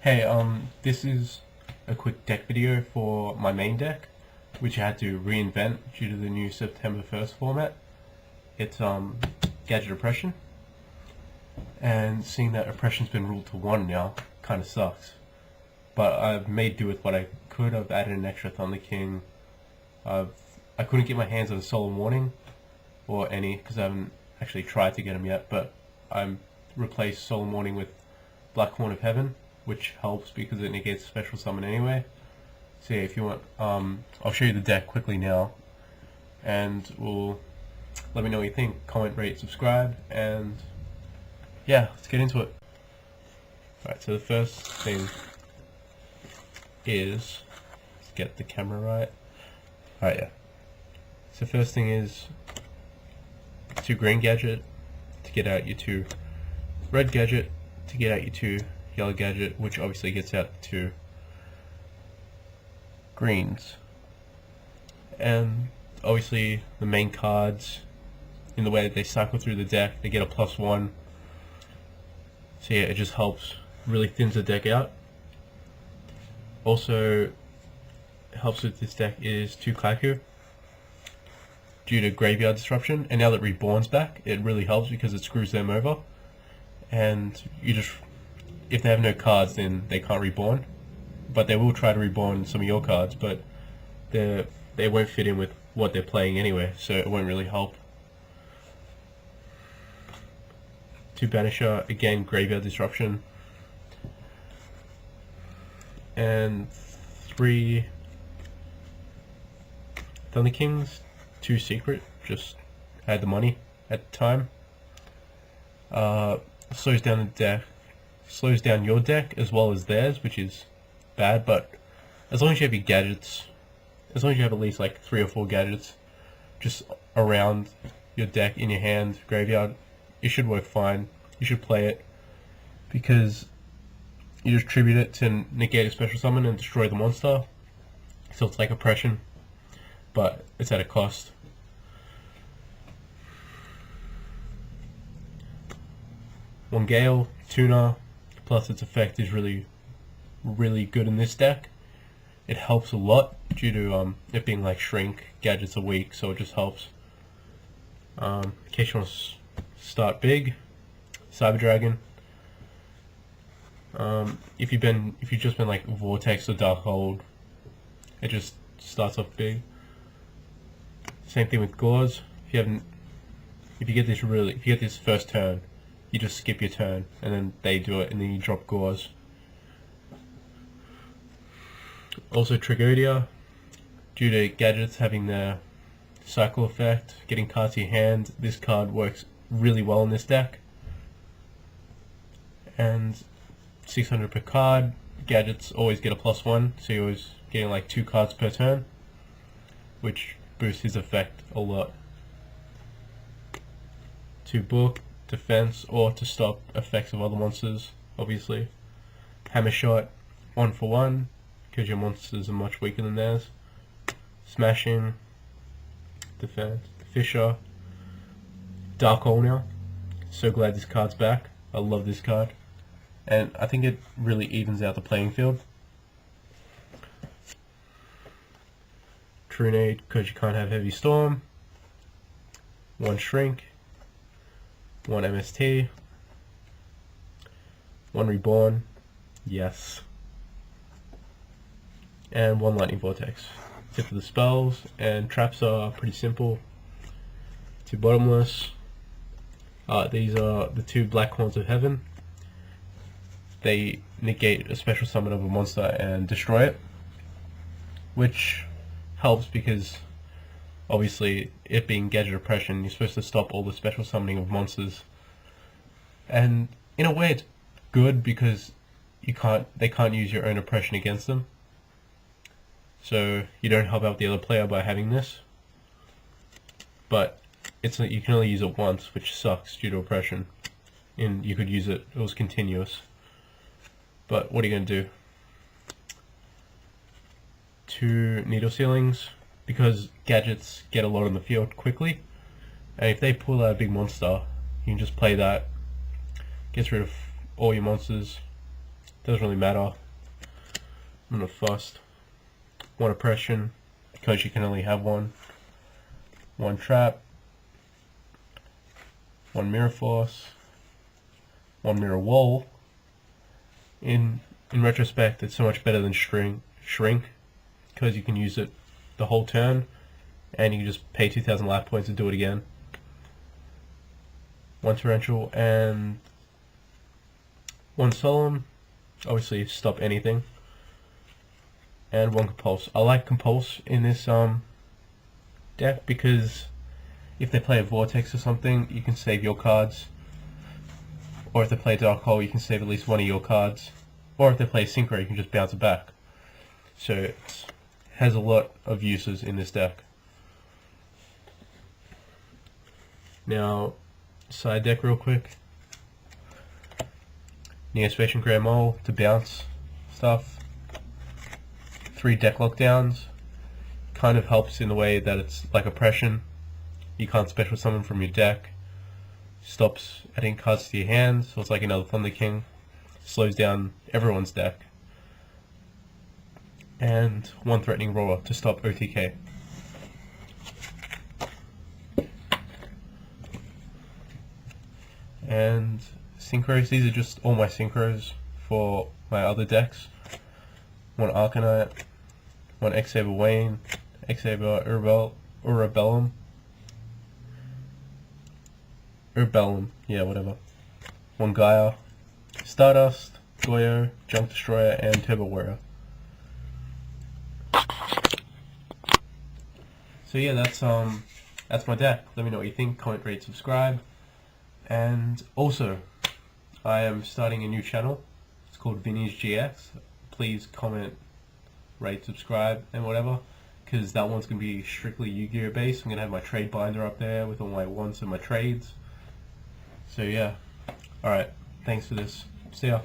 Hey, this is a quick deck video for my main deck, which I had to reinvent due to the new September 1st format. It's Gadget Oppression, and seeing that Oppression's been ruled to 1 now kind of sucks. But I've made do with what I could. I've added an extra Thunder King. I couldn't get my hands on a Solemn Warning or any because I haven't actually tried to get them yet, but I'm replaced Solemn Warning with Black Horn of Heaven, which helps because it negates special summon anyway. So yeah, if you want, I'll show you the deck quickly now, and let me know what you think. Comment, rate, subscribe, and yeah, let's get into it. Alright, so the first thing is, let's get the camera right. Alright, yeah. So first thing is 2 green Gadget to get out your 2 red Gadget to get out your 2 yellow Gadget, which obviously gets out 2 greens. And obviously the main cards, in the way that they cycle through the deck, they get a +1. So yeah, it just helps, really thins the deck out. Also helps with this deck is 2 Kaiku due to graveyard disruption, and now that Reborn's back, it really helps because it screws them over. And if they have no cards, then they can't reborn, but they will try to reborn some of your cards, but they won't fit in with what they're playing anyway, so it won't really help. 2 Banisher, again graveyard disruption, and 3 Thunder Kings, 2 secret, just had the money at the time. Slows down the deck, slows down your deck as well as theirs, which is bad, but as long as you have your gadgets, as long as you have at least like 3 or 4 gadgets just around your deck in your hand, graveyard, it should work fine. You should play it because you just tribute it to negate a special summon and destroy the monster, so it's like Oppression, but it's at a cost. One Gale, Tuner, plus its effect is really good in this deck. It helps a lot due to it being like Shrink, gadgets are weak, so it just helps. In case you want to start big, Cyber Dragon. If you've just been like Vortex or Darkhold, it just starts off big. Same thing with Gauze. If you get this first turn, you just skip your turn, and then they do it, and then you drop Gauze. Also Tragodia, due to gadgets having their cycle effect, getting cards to your hand, this card works really well in this deck. And 600 per card, gadgets always get a +1, so you're always getting like 2 cards per turn, which boosts his effect a lot. 2 book, defense, or to stop effects of other monsters, obviously. Hammer Shot, 1 for 1, because your monsters are much weaker than theirs. Smashing, defense, Fisher, Dark Hole now. So glad this card's back. I love this card, and I think it really evens out the playing field. Trunade, because you can't have Heavy Storm. 1 Shrink, 1 MST, 1 Reborn, yes, and 1 Lightning Vortex. Tip for the spells, and traps are pretty simple. 2 Bottomless. These are the 2 Black Horns of Heaven. They negate a special summon of a monster and destroy it, which helps because obviously it being Gadget Oppression, you're supposed to stop all the special summoning of monsters, and in a way it's good because they can't use your own oppression against them, so you don't help out the other player by having this, but you can only use it once, which sucks due to Oppression, and you could use it was continuous, but what are you going to do? 2 Needle Ceilings, because gadgets get a lot on the field quickly, and if they pull out a big monster, you can just play that, gets rid of all your monsters, Doesn't really matter. I'm gonna first one oppression, because you can only have one trap, one mirror force, one mirror wall. In retrospect, it's so much better than shrink, because you can use it the whole turn, and you can just pay 2,000 life points to do it again. One torrential and one solemn, obviously stop anything, and one compulse. I like compulse in this deck because if they play a vortex or something, you can save your cards, or if they play dark hole, you can save at least one of your cards, or if they play synchro, you can just bounce it back. So it has a lot of uses in this deck. Now, side deck real quick. Neospatian Grey Mole to bounce stuff. 3 deck lockdowns. Kind of helps in the way that it's like oppression. You can't special summon from your deck. Stops adding cards to your hand, so it's like another Thunder King. Slows down everyone's deck. And 1 threatening roar to stop OTK. And synchros, these are just all my synchros for my other decks. 1 Arcanite, 1 X-Saber Wayne, X-Saber Urbellum, yeah, whatever. 1 Gaia, Stardust, Goyo, Junk Destroyer, and Turbo Warrior. So yeah, that's my deck. Let me know what you think. Comment, rate, subscribe. And also, I am starting a new channel. It's called Vinny's GX. Please comment, rate, subscribe, and whatever, because that one's going to be strictly Yu-Gi-Oh based. I'm going to have my trade binder up there with all my wants and my trades. So yeah. Alright, thanks for this. See ya.